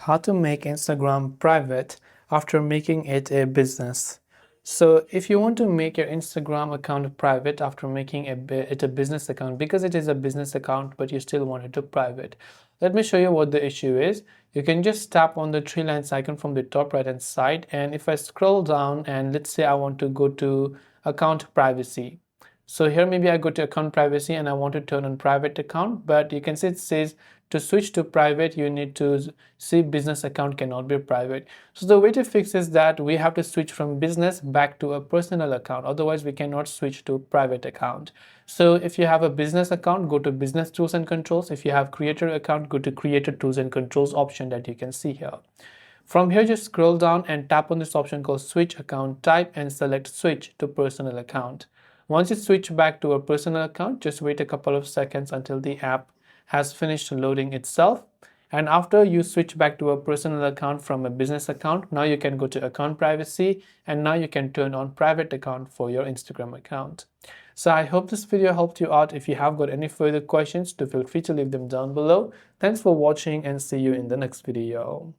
How to make Instagram private after making it a business. So if you want to make your Instagram account private after making it a business account, because it is a business account but you still want it to private, let me show you what the issue is. You can just tap on the three lines icon from the top right hand side, and if I scroll down and let's say I want to go to account privacy. So here maybe I go to account privacy and I want to turn on private account, but you can see it says to switch to private you need to see business account cannot be private. So the way to fix is that we have to switch from business back to a personal account, otherwise we cannot switch to private account. So if you have a business account, go to business tools and controls. If you have creator account, go to creator tools and controls option that you can see here. From here, just scroll down and tap on this option called switch account type and select switch to personal account. Once you switch back to a personal account, just wait a couple of seconds until the app has finished loading itself. And after you switch back to a personal account from a business account, now you can go to account privacy and now you can turn on private account for your Instagram account. So I hope this video helped you out. If you have got any further questions, do feel free to leave them down below. Thanks for watching and see you in the next video.